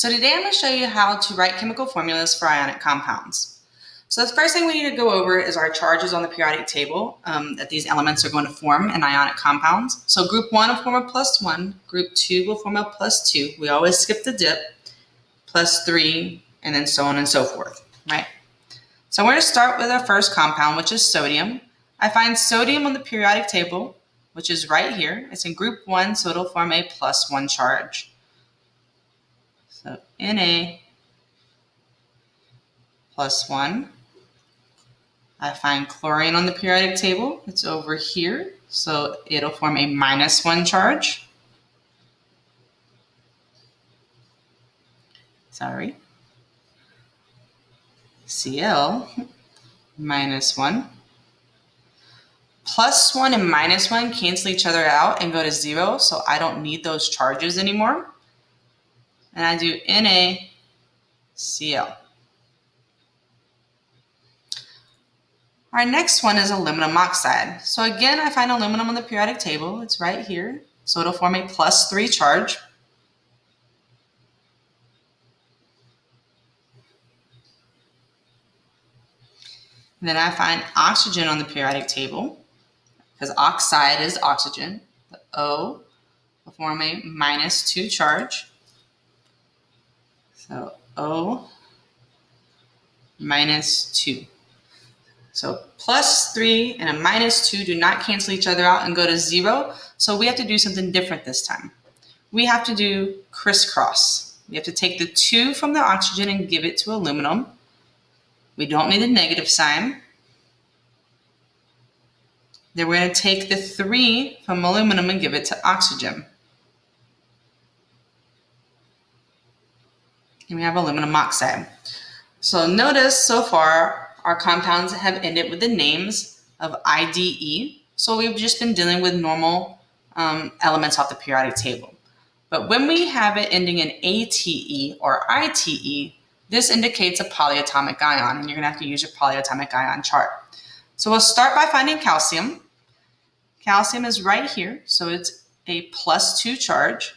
So today I'm going to show you how to write chemical formulas for ionic compounds. So the first thing we need to go over is our charges on the periodic table that these elements are going to form in ionic compounds. So group 1 will form a +1, group 2 will form a +2. We always skip the dip, +3, and then so on and so forth, right? So we're going to start with our first compound, which is sodium. I find sodium on the periodic table, which is right here. It's in group 1, so it'll form a +1 charge. So Na +1. I find chlorine on the periodic table. It's over here, so it'll form a -1 charge. Sorry. Cl -1. +1 and -1 cancel each other out and go to 0, so I don't need those charges anymore. And I do NaCl. Our next one is aluminum oxide. So again, I find aluminum on the periodic table. It's right here. So it'll form a +3 charge. And then I find oxygen on the periodic table, because oxide is oxygen. The O will form a -2 charge. So O -2. So +3 and a -2 do not cancel each other out and go to 0. So we have to do something different this time. We have to do crisscross. We have to take the 2 from the oxygen and give it to aluminum. We don't need a negative sign. Then we're going to take the 3 from aluminum and give it to oxygen. And we have aluminum oxide. So notice so far our compounds have ended with the names of IDE. So we've just been dealing with normal elements off the periodic table. But when we have it ending in ATE or ITE, this indicates a polyatomic ion, and you're going to have to use your polyatomic ion chart. So we'll start by finding calcium. Calcium is right here, so it's a +2 charge.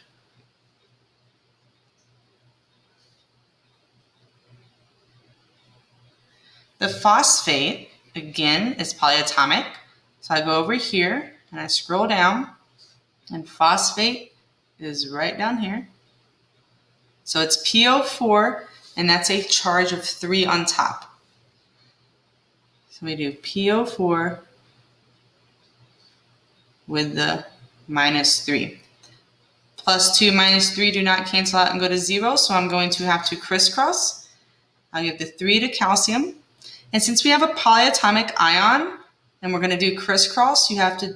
The phosphate, again, is polyatomic. So I go over here and I scroll down, and phosphate is right down here. So it's PO4, and that's a charge of 3 on top. So we do PO4 with the -3. +2 -3 do not cancel out and go to 0, so I'm going to have to crisscross. I'll give the 3 to calcium. And since we have a polyatomic ion, and we're going to do crisscross, you have to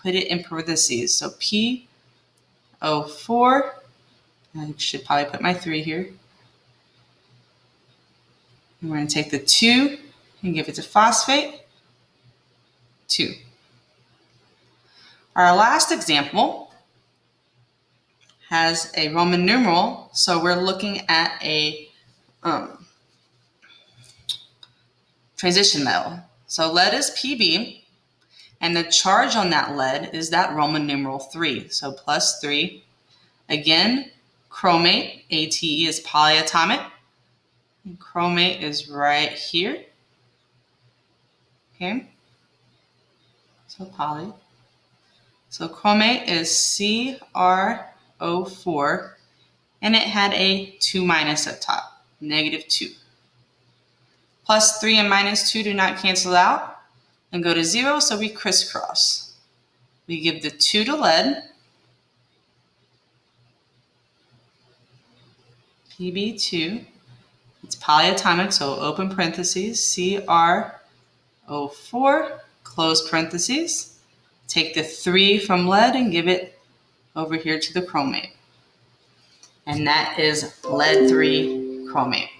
put it in parentheses. So PO4, I should probably put my 3 here. And we're going to take the 2 and give it to phosphate, 2. Our last example has a Roman numeral, so we're looking at a transition metal. So lead is Pb, and the charge on that lead is that Roman numeral 3, so +3. Again, chromate, ATE, is polyatomic, and chromate is right here. Okay, so poly. So chromate is CrO4, and it had a 2- up top, -2. +3 and -2 do not cancel out and go to 0, so we crisscross. We give the 2 to lead, Pb2. It's polyatomic, so open parentheses, CrO4, close parentheses. Take the 3 from lead and give it over here to the chromate. And that is lead 3 chromate.